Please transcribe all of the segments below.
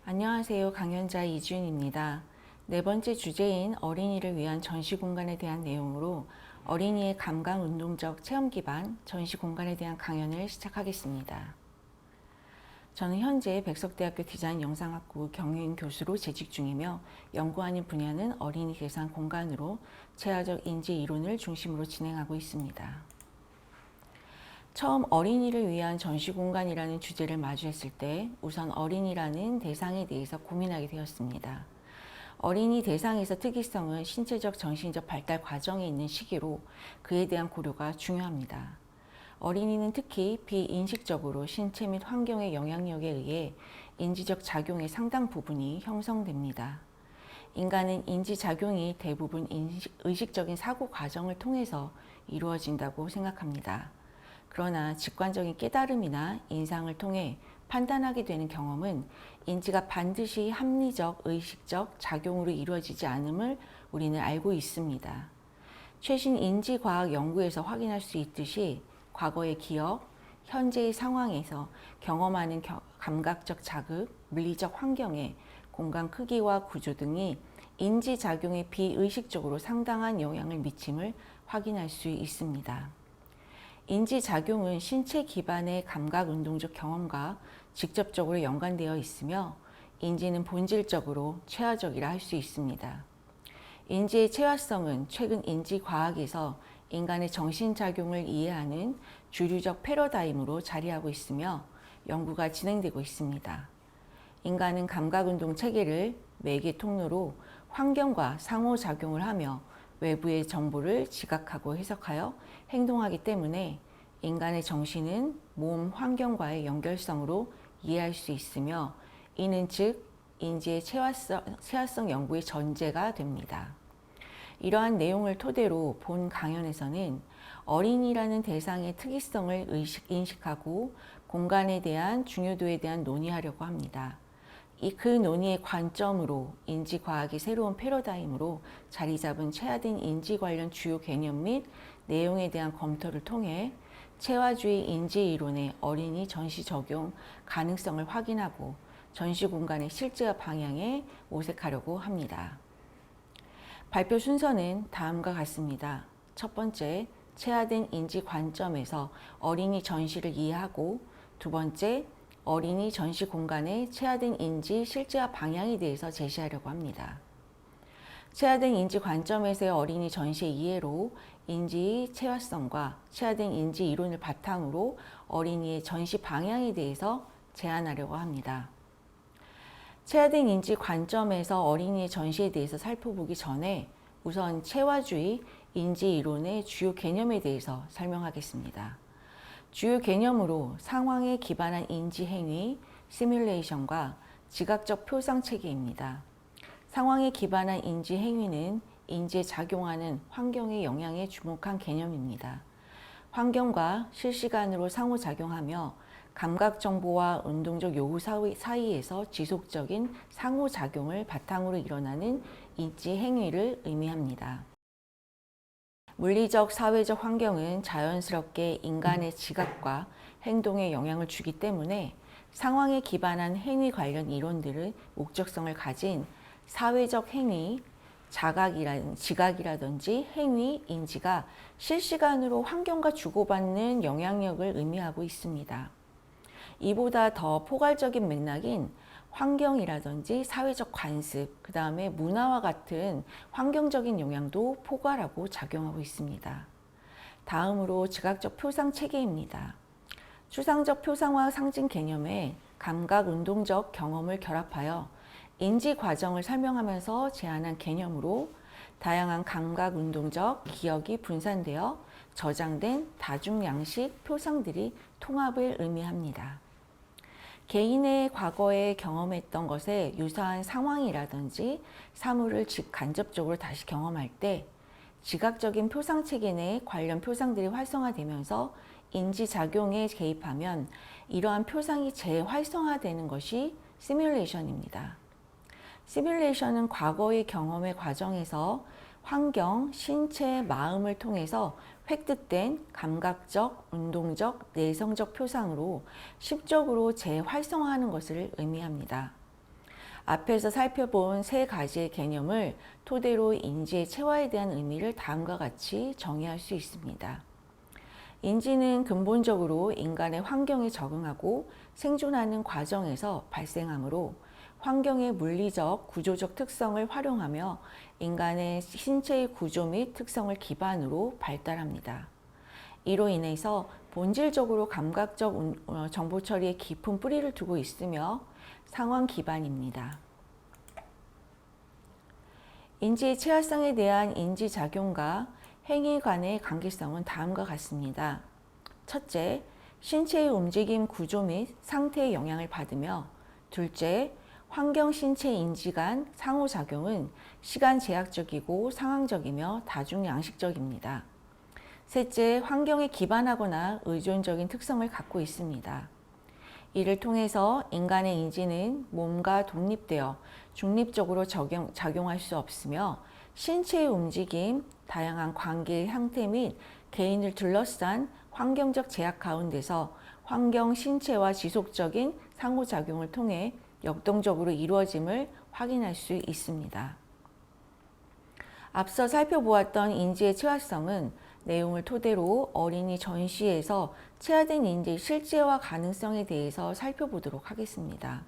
안녕하세요. 강연자 이준입니다. 네 번째 주제인 어린이를 위한 전시 공간에 대한 내용으로 어린이의 감각 운동적 체험 기반 전시 공간에 대한 강연을 시작하겠습니다. 저는 현재 백석대학교 디자인 영상학부 경영 교수로 재직 중이며 연구하는 분야는 어린이 계산 공간으로 체화적 인지 이론을 중심으로 진행하고 있습니다. 처음 어린이를 위한 전시 공간이라는 주제를 마주했을 때 우선 어린이라는 대상에 대해서 고민하게 되었습니다. 어린이 대상에서 특이성은 신체적, 정신적 발달 과정에 있는 시기로 그에 대한 고려가 중요합니다. 어린이는 특히 비인식적으로 신체 및 환경의 영향력에 의해 인지적 작용의 상당 부분이 형성됩니다. 인간은 인지작용이 대부분 의식적인 사고 과정을 통해서 이루어진다고 생각합니다. 그러나 직관적인 깨달음이나 인상을 통해 판단하게 되는 경험은 인지가 반드시 합리적, 의식적 작용으로 이루어지지 않음을 우리는 알고 있습니다. 최신 인지과학 연구에서 확인할 수 있듯이 과거의 기억, 현재의 상황에서 경험하는 감각적 자극, 물리적 환경의 공간 크기와 구조 등이 인지작용에 비의식적으로 상당한 영향을 미침을 확인할 수 있습니다. 인지작용은 신체 기반의 감각 운동적 경험과 직접적으로 연관되어 있으며 인지는 본질적으로 체화적이라 할 수 있습니다. 인지의 체화성은 최근 인지과학에서 인간의 정신작용을 이해하는 주류적 패러다임으로 자리하고 있으며 연구가 진행되고 있습니다. 인간은 감각운동 체계를 매개 통로로 환경과 상호작용을 하며 외부의 정보를 지각하고 해석하여 행동하기 때문에 인간의 정신은 몸 환경과의 연결성으로 이해할 수 있으며 이는 즉 인지의 체화성 연구의 전제가 됩니다. 이러한 내용을 토대로 본 강연에서는 어린이라는 대상의 특이성을 인식하고 공간에 대한 중요도에 대한 논의하려고 합니다. 그 논의의 관점으로 인지과학의 새로운 패러다임으로 자리 잡은 체화된 인지 관련 주요 개념 및 내용에 대한 검토를 통해 체화주의 인지 이론의 어린이 전시 적용 가능성을 확인하고 전시 공간의 실제화 방향에 모색하려고 합니다. 발표 순서는 다음과 같습니다. 첫 번째, 체화된 인지 관점에서 어린이 전시를 이해하고 두 번째, 어린이 전시 공간의 체화된 인지 실제화 방향에 대해서 제시하려고 합니다. 체화된 인지 관점에서의 어린이 전시의 이해로 인지 체화성과 체화된 인지 이론을 바탕으로 어린이의 전시 방향에 대해서 제안하려고 합니다. 체화된 인지 관점에서 어린이의 전시에 대해서 살펴보기 전에 우선 체화주의 인지 이론의 주요 개념에 대해서 설명하겠습니다. 주요 개념으로 상황에 기반한 인지 행위, 시뮬레이션과 지각적 표상 체계입니다. 상황에 기반한 인지 행위는 인지에 작용하는 환경의 영향에 주목한 개념입니다. 환경과 실시간으로 상호작용하며 감각 정보와 운동적 요구 사이에서 지속적인 상호작용을 바탕으로 일어나는 인지 행위를 의미합니다. 물리적, 사회적 환경은 자연스럽게 인간의 지각과 행동에 영향을 주기 때문에 상황에 기반한 행위 관련 이론들의 목적성을 가진 사회적 행위, 지각이라든지 행위, 인지가 실시간으로 환경과 주고받는 영향력을 의미하고 있습니다. 이보다 더 포괄적인 맥락인 환경이라든지 사회적 관습, 그 다음에 문화와 같은 환경적인 영향도 포괄하고 작용하고 있습니다. 다음으로 지각적 표상 체계입니다. 추상적 표상화 상징 개념에 감각 운동적 경험을 결합하여 인지 과정을 설명하면서 제안한 개념으로 다양한 감각 운동적 기억이 분산되어 저장된 다중양식 표상들이 통합을 의미합니다. 개인의 과거에 경험했던 것에 유사한 상황이라든지 사물을 직간접적으로 다시 경험할 때 지각적인 표상체계 내 관련 표상들이 활성화되면서 인지작용에 개입하면 이러한 표상이 재활성화되는 것이 시뮬레이션입니다. 시뮬레이션은 과거의 경험의 과정에서 환경, 신체, 마음을 통해서 획득된 감각적, 운동적, 내성적 표상으로 심적으로 재활성화하는 것을 의미합니다. 앞에서 살펴본 세 가지의 개념을 토대로 인지의 체화에 대한 의미를 다음과 같이 정의할 수 있습니다. 인지는 근본적으로 인간의 환경에 적응하고 생존하는 과정에서 발생하므로 환경의 물리적, 구조적 특성을 활용하며 인간의 신체의 구조 및 특성을 기반으로 발달합니다. 이로 인해서 본질적으로 감각적 정보 처리에 깊은 뿌리를 두고 있으며 상황 기반입니다. 인지의 체화성에 대한 인지작용과 행위 간의 관계성은 다음과 같습니다. 첫째, 신체의 움직임 구조 및 상태에 영향을 받으며, 둘째, 환경 신체 인지 간 상호작용은 시간 제약적이고 상황적이며 다중양식적입니다. 셋째, 환경에 기반하거나 의존적인 특성을 갖고 있습니다. 이를 통해서 인간의 인지는 몸과 독립되어 중립적으로 작용할 수 없으며 신체의 움직임, 다양한 관계의 형태 및 개인을 둘러싼 환경적 제약 가운데서 환경 신체와 지속적인 상호작용을 통해 역동적으로 이루어짐을 확인할 수 있습니다. 앞서 살펴보았던 인지의 체화성은 내용을 토대로 어린이 전시에서 체화된 인지의 실제화 가능성에 대해서 살펴보도록 하겠습니다.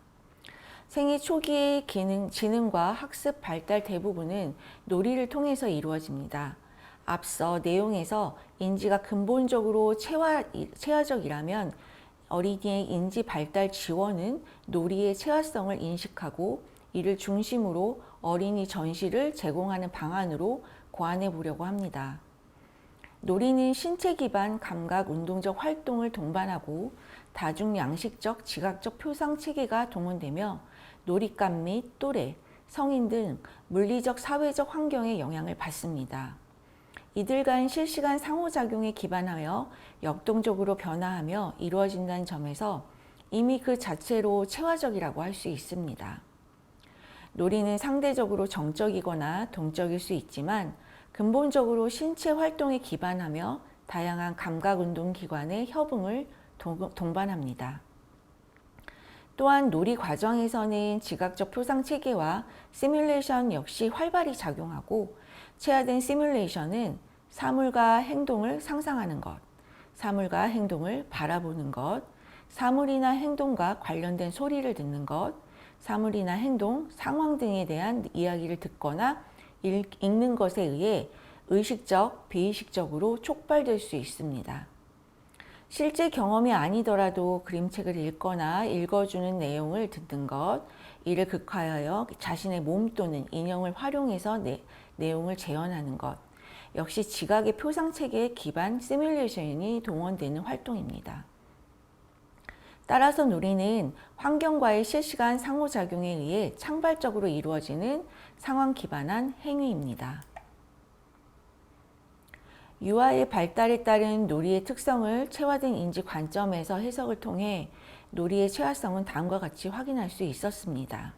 생애 초기의 지능과 학습 발달 대부분은 놀이를 통해서 이루어집니다. 앞서 내용에서 인지가 근본적으로 체화적이라면 어린이의 인지 발달 지원은 놀이의 체화성을 인식하고 이를 중심으로 어린이 전시를 제공하는 방안으로 고안해 보려고 합니다. 놀이는 신체 기반 감각 운동적 활동을 동반하고 다중양식적 지각적 표상 체계가 동원되며 놀잇감 및 또래, 성인 등 물리적 사회적 환경에 영향을 받습니다. 이들 간 실시간 상호작용에 기반하여 역동적으로 변화하며 이루어진다는 점에서 이미 그 자체로 체화적이라고 할 수 있습니다. 놀이는 상대적으로 정적이거나 동적일 수 있지만 근본적으로 신체 활동에 기반하며 다양한 감각운동기관의 협응을 동반합니다. 또한 놀이 과정에서는 지각적 표상 체계와 시뮬레이션 역시 활발히 작용하고 체화된 시뮬레이션은 사물과 행동을 상상하는 것, 사물과 행동을 바라보는 것, 사물이나 행동과 관련된 소리를 듣는 것, 사물이나 행동, 상황 등에 대한 이야기를 듣거나 읽는 것에 의해 의식적, 비의식적으로 촉발될 수 있습니다. 실제 경험이 아니더라도 그림책을 읽거나 읽어주는 내용을 듣는 것, 이를 극화하여 자신의 몸 또는 인형을 활용해서 내용을 재현하는 것, 역시 지각의 표상체계의 기반 시뮬레이션이 동원되는 활동입니다. 따라서 놀이는 환경과의 실시간 상호작용에 의해 창발적으로 이루어지는 상황 기반한 행위입니다. 유아의 발달에 따른 놀이의 특성을 체화된 인지 관점에서 해석을 통해 놀이의 체화성은 다음과 같이 확인할 수 있었습니다.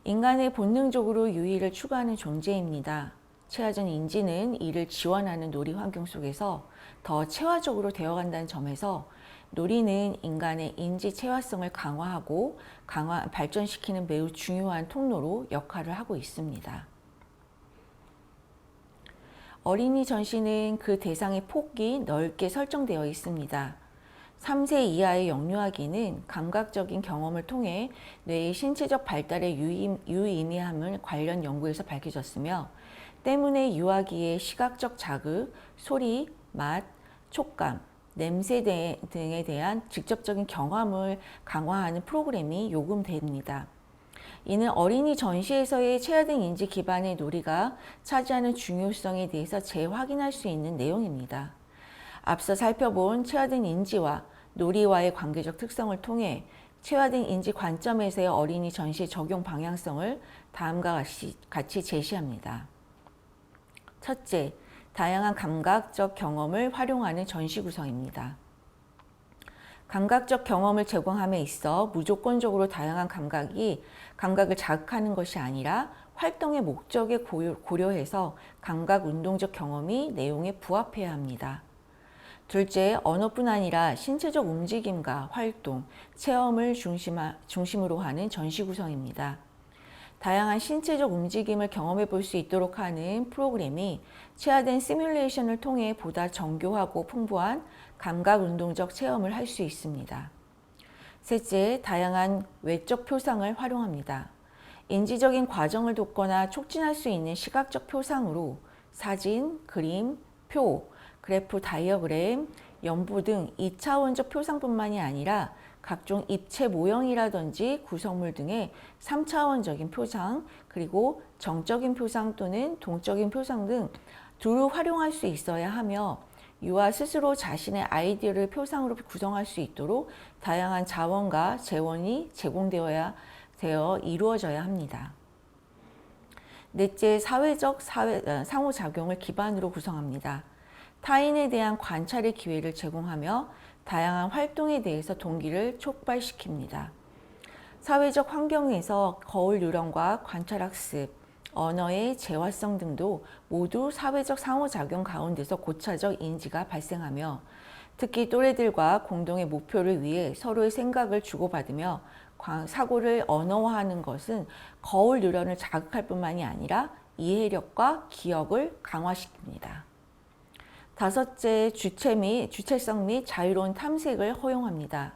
인간의 본능적으로 유의를 추구하는 존재입니다. 체화된 인지는 이를 지원하는 놀이 환경 속에서 더 체화적으로 되어간다는 점에서 놀이는 인간의 인지 체화성을 강화하고 발전시키는 매우 중요한 통로로 역할을 하고 있습니다. 어린이 전시는 그 대상의 폭이 넓게 설정되어 있습니다. 3세 이하의 영유아기는 감각적인 경험을 통해 뇌의 신체적 발달에 유의미함을 관련 연구에서 밝혀졌으며 때문에 유아기의 시각적 자극, 소리, 맛, 촉감, 냄새 등에 대한 직접적인 경험을 강화하는 프로그램이 요금됩니다. 이는 어린이 전시에서의 체화된 인지 기반의 놀이가 차지하는 중요성에 대해서 재확인할 수 있는 내용입니다. 앞서 살펴본 체화된 인지와 놀이와의 관계적 특성을 통해 체화된 인지 관점에서의 어린이 전시의 적용 방향성을 다음과 같이 제시합니다. 첫째, 다양한 감각적 경험을 활용하는 전시 구성입니다. 감각적 경험을 제공함에 있어 무조건적으로 다양한 감각을 자극하는 것이 아니라 활동의 목적에 고려해서 감각 운동적 경험이 내용에 부합해야 합니다. 둘째, 언어뿐 아니라 신체적 움직임과 활동, 체험을 중심으로 하는 전시 구성입니다. 다양한 신체적 움직임을 경험해 볼 수 있도록 하는 프로그램이 체화된 시뮬레이션을 통해 보다 정교하고 풍부한 감각 운동적 체험을 할 수 있습니다. 셋째, 다양한 외적 표상을 활용합니다. 인지적인 과정을 돕거나 촉진할 수 있는 시각적 표상으로 사진, 그림, 표, 그래프 다이어그램, 연보 등 2차원적 표상뿐만이 아니라 각종 입체 모형이라든지 구성물 등의 3차원적인 표상, 그리고 정적인 표상 또는 동적인 표상 등 두루 활용할 수 있어야 하며 유아 스스로 자신의 아이디어를 표상으로 구성할 수 있도록 다양한 자원과 재원이 이루어져야 합니다. 넷째, 사회적 상호작용을 기반으로 구성합니다. 타인에 대한 관찰의 기회를 제공하며 다양한 활동에 대해서 동기를 촉발시킵니다. 사회적 환경에서 거울 유령과 관찰학습, 언어의 재화성 등도 모두 사회적 상호작용 가운데서 고차적 인지가 발생하며 특히 또래들과 공동의 목표를 위해 서로의 생각을 주고받으며 사고를 언어화하는 것은 거울 유령을 자극할 뿐만이 아니라 이해력과 기억을 강화시킵니다. 다섯째, 주체성 및 자유로운 탐색을 허용합니다.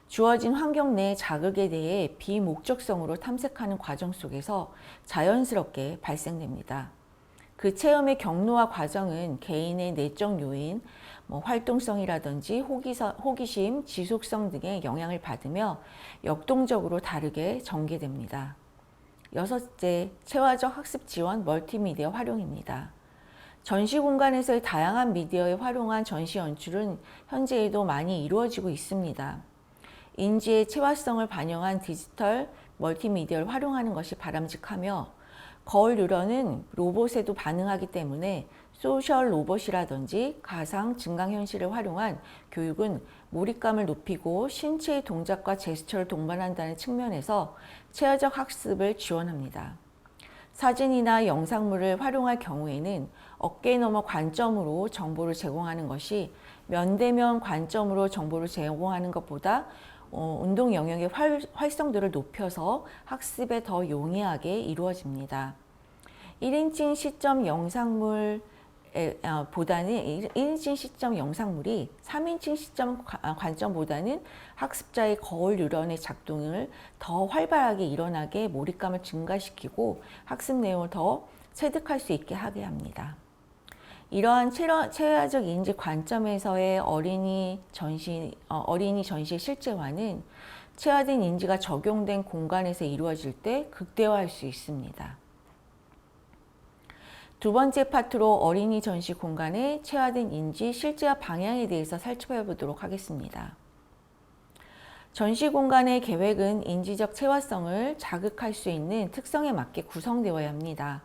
주어진 환경 내 자극에 대해 비목적성으로 탐색하는 과정 속에서 자연스럽게 발생됩니다. 그 체험의 경로와 과정은 개인의 내적 요인, 활동성이라든지 호기심, 지속성 등의 영향을 받으며 역동적으로 다르게 전개됩니다. 여섯째, 체화적 학습 지원 멀티미디어 활용입니다. 전시 공간에서의 다양한 미디어에 활용한 전시 연출은 현재에도 많이 이루어지고 있습니다. 인지의 체화성을 반영한 디지털 멀티미디어를 활용하는 것이 바람직하며 거울 유령은 로봇에도 반응하기 때문에 소셜 로봇이라든지 가상 증강현실을 활용한 교육은 몰입감을 높이고 신체의 동작과 제스처를 동반한다는 측면에서 체화적 학습을 지원합니다. 사진이나 영상물을 활용할 경우에는 어깨 너머 관점으로 정보를 제공하는 것이 면대면 관점으로 정보를 제공하는 것보다 운동 영역의 활성도를 높여서 학습에 더 용이하게 이루어집니다. 1인칭 시점 영상물이 3인칭 시점 관점보다는 학습자의 거울 뉴런의 작동을 더 활발하게 일어나게 몰입감을 증가시키고 학습 내용을 더 체득할 수 있게 하게 합니다. 이러한 체화적 인지 관점에서의 어린이 전시의 실제화는 체화된 인지가 적용된 공간에서 이루어질 때 극대화할 수 있습니다. 두 번째 파트로 어린이 전시 공간의 체화된 인지 실제화 방향에 대해서 살펴보도록 하겠습니다. 전시 공간의 계획은 인지적 체화성을 자극할 수 있는 특성에 맞게 구성되어야 합니다.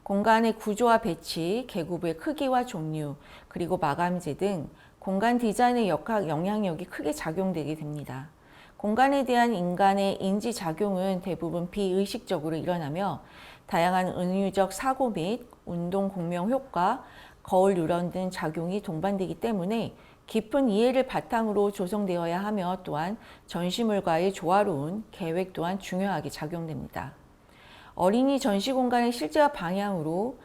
공간의 구조와 배치, 계급의 크기와 종류, 그리고 마감재 등 공간 디자인의 영향력이 크게 작용되게 됩니다. 공간에 대한 인간의 인지 작용은 대부분 비의식적으로 일어나며 다양한 은유적 사고 및 운동 공명 효과, 거울 뉴런 등 작용이 동반되기 때문에 깊은 이해를 바탕으로 조성되어야 하며 또한 전시물과의 조화로운 계획 또한 중요하게 작용됩니다. 어린이 전시 공간의 실제화 방향으로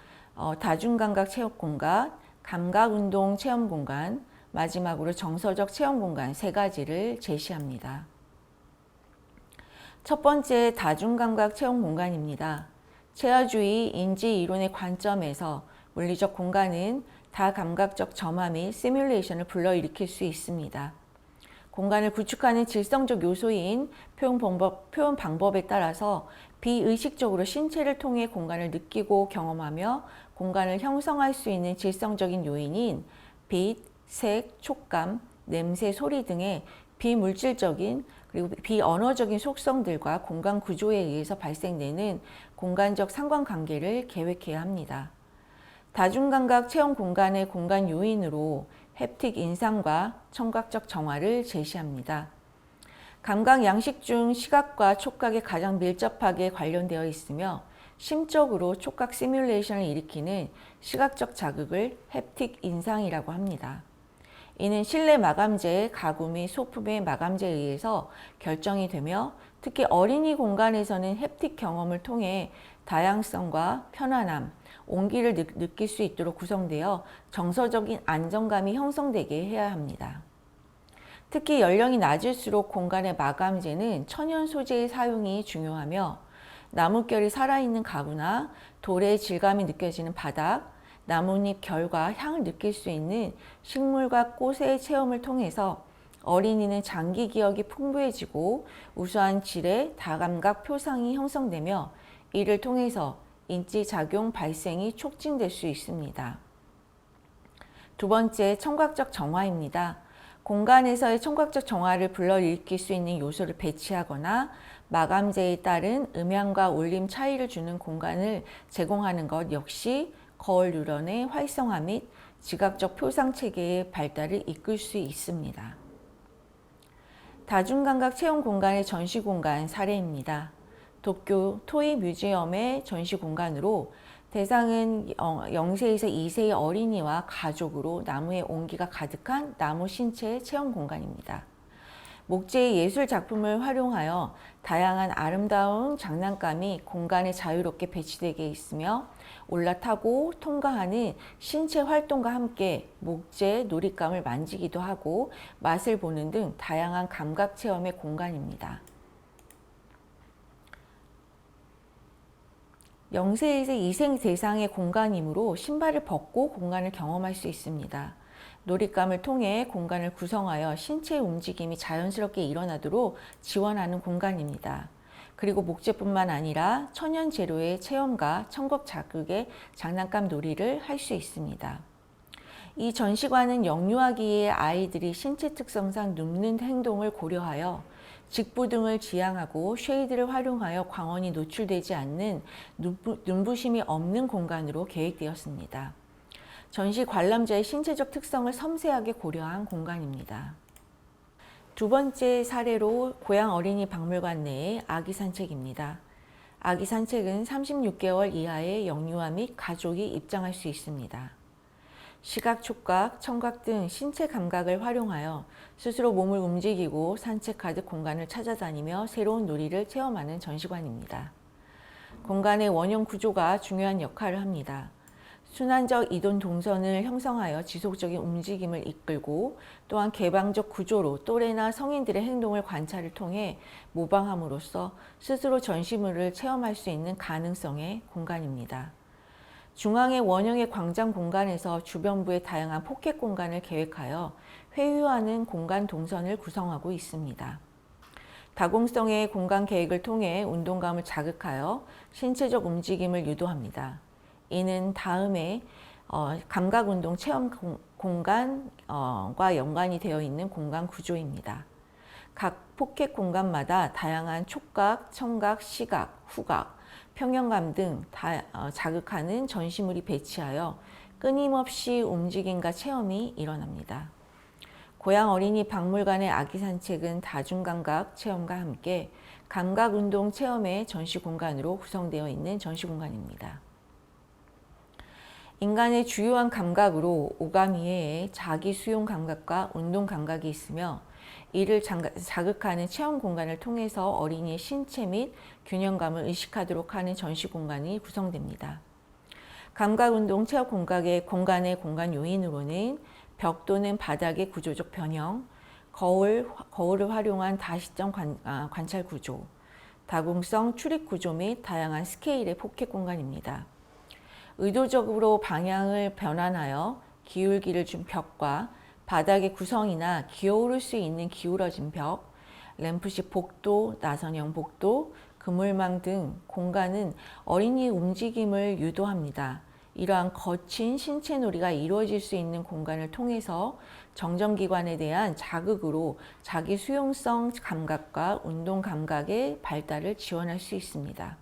다중감각 체험 공간, 감각운동 체험 공간, 마지막으로 정서적 체험 공간 세 가지를 제시합니다. 첫 번째, 다중감각 체험 공간입니다. 체화주의 인지 이론의 관점에서 물리적 공간은 다감각적 점화 및 시뮬레이션을 불러일으킬 수 있습니다. 공간을 구축하는 질성적 요소인 표현 방법에 따라서 비의식적으로 신체를 통해 공간을 느끼고 경험하며 공간을 형성할 수 있는 질성적인 요인인 빛, 색, 촉감, 냄새, 소리 등의 비물질적인 그리고 비언어적인 속성들과 공간 구조에 의해서 발생되는 공간적 상관관계를 계획해야 합니다. 다중감각 체험 공간의 공간 요인으로 햅틱 인상과 청각적 정화를 제시합니다. 감각 양식 중 시각과 촉각에 가장 밀접하게 관련되어 있으며 심적으로 촉각 시뮬레이션을 일으키는 시각적 자극을 햅틱 인상이라고 합니다. 이는 실내 마감재, 가구 및 소품의 마감재에 의해서 결정이 되며 특히 어린이 공간에서는 햅틱 경험을 통해 다양성과 편안함, 온기를 느낄 수 있도록 구성되어 정서적인 안정감이 형성되게 해야 합니다. 특히 연령이 낮을수록 공간의 마감재는 천연 소재의 사용이 중요하며 나뭇결이 살아있는 가구나 돌의 질감이 느껴지는 바닥, 나뭇잎 결과 향을 느낄 수 있는 식물과 꽃의 체험을 통해서 어린이는 장기 기억이 풍부해지고 우수한 질의 다감각 표상이 형성되며 이를 통해서 인지작용 발생이 촉진될 수 있습니다. 두 번째, 청각적 정화입니다. 공간에서의 청각적 정화를 불러일으킬 수 있는 요소를 배치하거나 마감재에 따른 음향과 울림 차이를 주는 공간을 제공하는 것 역시 거울 뉴런의 활성화 및 지각적 표상 체계의 발달을 이끌 수 있습니다. 다중감각 체험 공간의 전시 공간 사례입니다. 도쿄 토이 뮤지엄의 전시 공간으로 대상은 0세에서 2세의 어린이와 가족으로 나무의 온기가 가득한 나무 신체 체험 공간입니다. 목재의 예술 작품을 활용하여 다양한 아름다운 장난감이 공간에 자유롭게 배치되게 있으며 올라타고 통과하는 신체 활동과 함께 목재 놀잇감을 만지기도 하고 맛을 보는 등 다양한 감각 체험의 공간입니다. 0세에서 2세 대상의 공간이므로 신발을 벗고 공간을 경험할 수 있습니다. 놀잇감을 통해 공간을 구성하여 신체 움직임이 자연스럽게 일어나도록 지원하는 공간입니다. 그리고 목재뿐만 아니라 천연 재료의 체험과 청각 자극의 장난감 놀이를 할 수 있습니다. 이 전시관은 영유아기의 아이들이 신체 특성상 눕는 행동을 고려하여 직부 등을 지향하고 쉐이드를 활용하여 광원이 노출되지 않는 눈부심이 없는 공간으로 계획되었습니다. 전시 관람자의 신체적 특성을 섬세하게 고려한 공간입니다. 두 번째 사례로 고양 어린이 박물관 내의 아기 산책입니다. 아기 산책은 36개월 이하의 영유아 및 가족이 입장할 수 있습니다. 시각, 촉각, 청각 등 신체 감각을 활용하여 스스로 몸을 움직이고 산책하듯 공간을 찾아다니며 새로운 놀이를 체험하는 전시관입니다. 공간의 원형 구조가 중요한 역할을 합니다. 순환적 이동 동선을 형성하여 지속적인 움직임을 이끌고 또한 개방적 구조로 또래나 성인들의 행동을 관찰을 통해 모방함으로써 스스로 전시물을 체험할 수 있는 가능성의 공간입니다. 중앙의 원형의 광장 공간에서 주변부의 다양한 포켓 공간을 계획하여 회유하는 공간 동선을 구성하고 있습니다. 다공성의 공간 계획을 통해 운동감을 자극하여 신체적 움직임을 유도합니다. 이는 다음에 감각운동 체험 공간과 연관이 되어 있는 공간 구조입니다. 각 포켓 공간마다 다양한 촉각, 청각, 시각, 후각, 평형감 등 자극하는 전시물이 배치하여 끊임없이 움직임과 체험이 일어납니다. 고양 어린이 박물관의 아기 산책은 다중감각 체험과 함께 감각운동 체험의 전시 공간으로 구성되어 있는 전시 공간입니다. 인간의 주요한 감각으로 오감 이외에 자기 수용 감각과 운동 감각이 있으며 이를 자극하는 체험 공간을 통해서 어린이의 신체 및 균형감을 의식하도록 하는 전시 공간이 구성됩니다. 감각운동 체험 공간의 공간 요인으로는 벽 또는 바닥의 구조적 변형, 거울을 활용한 다시점 관찰 구조, 다공성 출입 구조 및 다양한 스케일의 포켓 공간입니다. 의도적으로 방향을 변환하여 기울기를 준 벽과 바닥의 구성이나 기어오를 수 있는 기울어진 벽, 램프식 복도, 나선형 복도, 그물망 등 공간은 어린이의 움직임을 유도합니다. 이러한 거친 신체 놀이가 이루어질 수 있는 공간을 통해서 정전기관에 대한 자극으로 자기 수용성 감각과 운동 감각의 발달을 지원할 수 있습니다.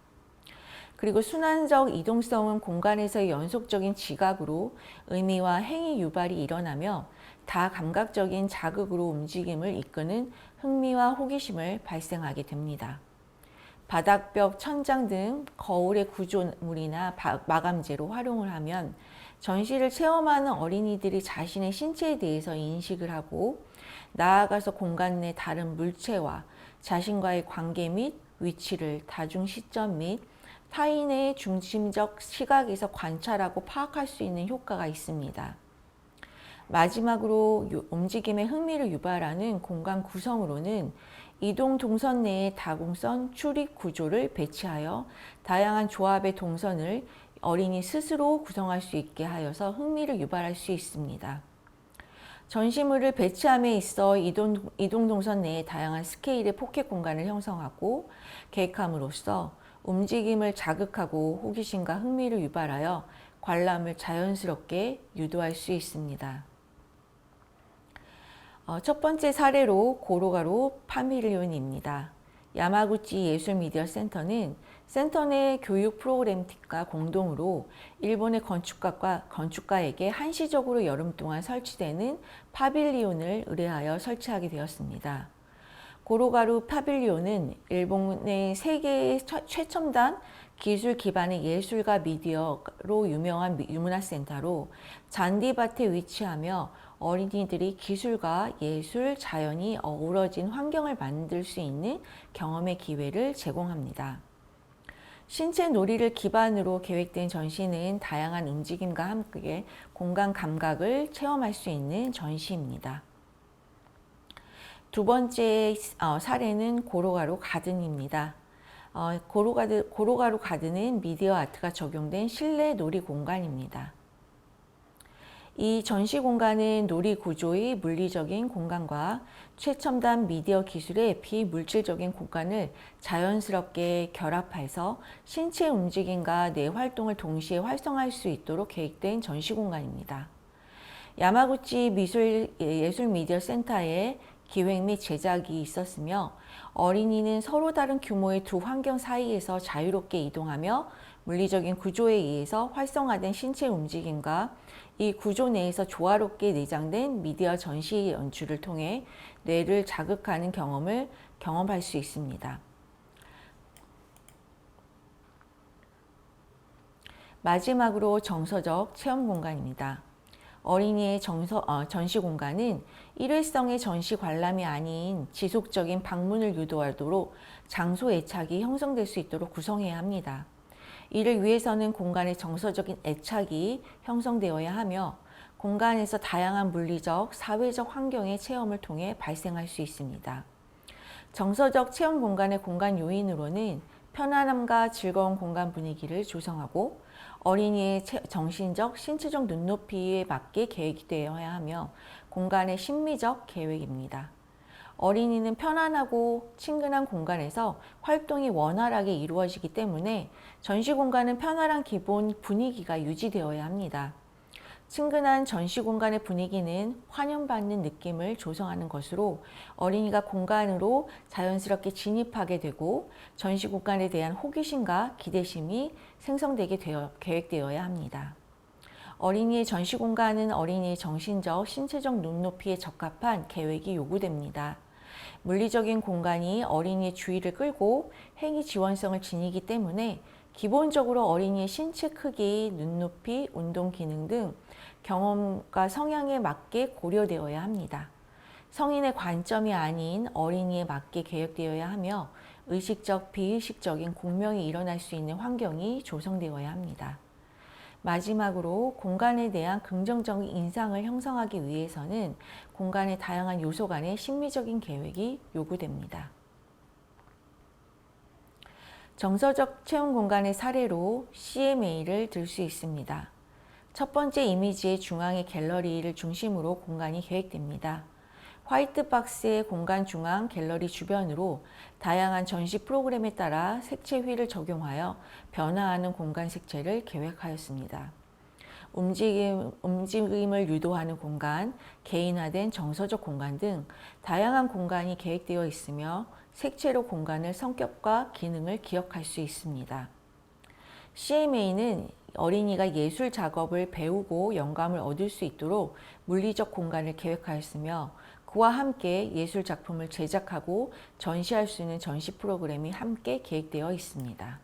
그리고 순환적 이동성은 공간에서의 연속적인 지각으로 의미와 행위 유발이 일어나며 다감각적인 자극으로 움직임을 이끄는 흥미와 호기심을 발생하게 됩니다. 바닥벽, 천장 등 거울의 구조물이나 마감재로 활용을 하면 전시를 체험하는 어린이들이 자신의 신체에 대해서 인식을 하고 나아가서 공간 내 다른 물체와 자신과의 관계 및 위치를 다중 시점 및 타인의 중심적 시각에서 관찰하고 파악할 수 있는 효과가 있습니다. 마지막으로 움직임의 흥미를 유발하는 공간 구성으로는 이동 동선 내에 다공선 출입 구조를 배치하여 다양한 조합의 동선을 어린이 스스로 구성할 수 있게 하여서 흥미를 유발할 수 있습니다. 전시물을 배치함에 있어 이동 동선 내에 다양한 스케일의 포켓 공간을 형성하고 계획함으로써 움직임을 자극하고 호기심과 흥미를 유발하여 관람을 자연스럽게 유도할 수 있습니다. 첫 번째 사례로 고로가루 파밀리온입니다. 야마구치 예술미디어센터는 센터 내 교육 프로그램과 공동으로 일본의 건축가에게 한시적으로 여름 동안 설치되는 파빌리온을 의뢰하여 설치하게 되었습니다. 고로가루 파빌리온은 일본의 세계의 최첨단 기술 기반의 예술과 미디어로 유명한 문화센터로 잔디밭에 위치하며 어린이들이 기술과 예술, 자연이 어우러진 환경을 만들 수 있는 경험의 기회를 제공합니다. 신체 놀이를 기반으로 계획된 전시는 다양한 움직임과 함께 공간 감각을 체험할 수 있는 전시입니다. 두 번째 사례는 고로가루 가든입니다. 고로가루 가든은 미디어 아트가 적용된 실내 놀이 공간입니다. 이 전시 공간은 놀이 구조의 물리적인 공간과 최첨단 미디어 기술의 비물질적인 공간을 자연스럽게 결합해서 신체 움직임과 뇌 활동을 동시에 활성화할 수 있도록 계획된 전시 공간입니다. 야마구치 예술미디어센터의 기획 및 제작이 있었으며 어린이는 서로 다른 규모의 두 환경 사이에서 자유롭게 이동하며 물리적인 구조에 의해서 활성화된 신체 움직임과 이 구조 내에서 조화롭게 내장된 미디어 전시 연출을 통해 뇌를 자극하는 경험을 경험할 수 있습니다. 마지막으로 정서적 체험 공간입니다. 어린이의 전시 공간은 일회성의 전시 관람이 아닌 지속적인 방문을 유도하도록 장소 애착이 형성될 수 있도록 구성해야 합니다. 이를 위해서는 공간의 정서적인 애착이 형성되어야 하며 공간에서 다양한 물리적, 사회적 환경의 체험을 통해 발생할 수 있습니다. 정서적 체험 공간의 공간 요인으로는 편안함과 즐거운 공간 분위기를 조성하고 어린이의 정신적, 신체적 눈높이에 맞게 계획이 되어야 하며 공간의 심미적 계획입니다. 어린이는 편안하고 친근한 공간에서 활동이 원활하게 이루어지기 때문에 전시 공간은 편안한 기본 분위기가 유지되어야 합니다. 친근한 전시 공간의 분위기는 환영받는 느낌을 조성하는 것으로 어린이가 공간으로 자연스럽게 진입하게 되고 전시 공간에 대한 호기심과 기대심이 생성되게 계획되어야 합니다. 어린이의 전시 공간은 어린이의 정신적, 신체적 눈높이에 적합한 계획이 요구됩니다. 물리적인 공간이 어린이의 주의를 끌고 행위 지원성을 지니기 때문에 기본적으로 어린이의 신체 크기, 눈높이, 운동 기능 등 경험과 성향에 맞게 고려되어야 합니다. 성인의 관점이 아닌 어린이에 맞게 계획되어야 하며 의식적, 비의식적인 공명이 일어날 수 있는 환경이 조성되어야 합니다. 마지막으로 공간에 대한 긍정적인 인상을 형성하기 위해서는 공간의 다양한 요소 간의 심미적인 계획이 요구됩니다. 정서적 체험 공간의 사례로 CMA를 들 수 있습니다. 첫 번째 이미지의 중앙의 갤러리를 중심으로 공간이 계획됩니다. 화이트 박스의 공간 중앙 갤러리 주변으로 다양한 전시 프로그램에 따라 색채 휠을 적용하여 변화하는 공간 색채를 계획하였습니다. 움직임을 유도하는 공간, 개인화된 정서적 공간 등 다양한 공간이 계획되어 있으며 색채로 공간의 성격과 기능을 기억할 수 있습니다. CMA는 어린이가 예술 작업을 배우고 영감을 얻을 수 있도록 물리적 공간을 계획하였으며 그와 함께 예술 작품을 제작하고 전시할 수 있는 전시 프로그램이 함께 계획되어 있습니다.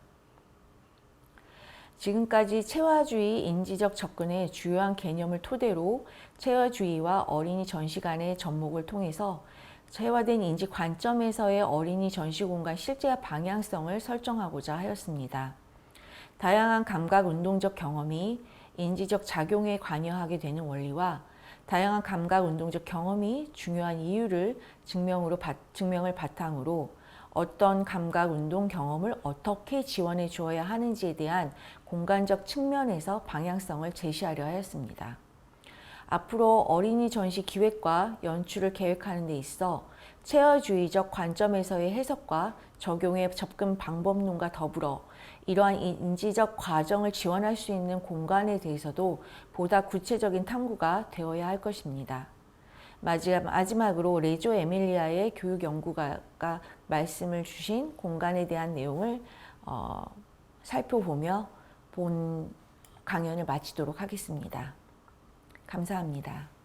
지금까지 체화주의 인지적 접근의 주요한 개념을 토대로 체화주의와 어린이 전시 간의 접목을 통해서 체화된 인지 관점에서의 어린이 전시 공간 실제 방향성을 설정하고자 하였습니다. 다양한 감각 운동적 경험이 인지적 작용에 관여하게 되는 원리와 다양한 감각 운동적 경험이 중요한 이유를 증명을 바탕으로 어떤 감각 운동 경험을 어떻게 지원해 주어야 하는지에 대한 공간적 측면에서 방향성을 제시하려 하였습니다. 앞으로 어린이 전시 기획과 연출을 계획하는 데 있어 체화주의적 관점에서의 해석과 적용의 접근 방법론과 더불어 이러한 인지적 과정을 지원할 수 있는 공간에 대해서도 보다 구체적인 탐구가 되어야 할 것입니다. 마지막으로 레조 에밀리아의 교육연구가가 말씀을 주신 공간에 대한 내용을 살펴보며 본 강연을 마치도록 하겠습니다. 감사합니다.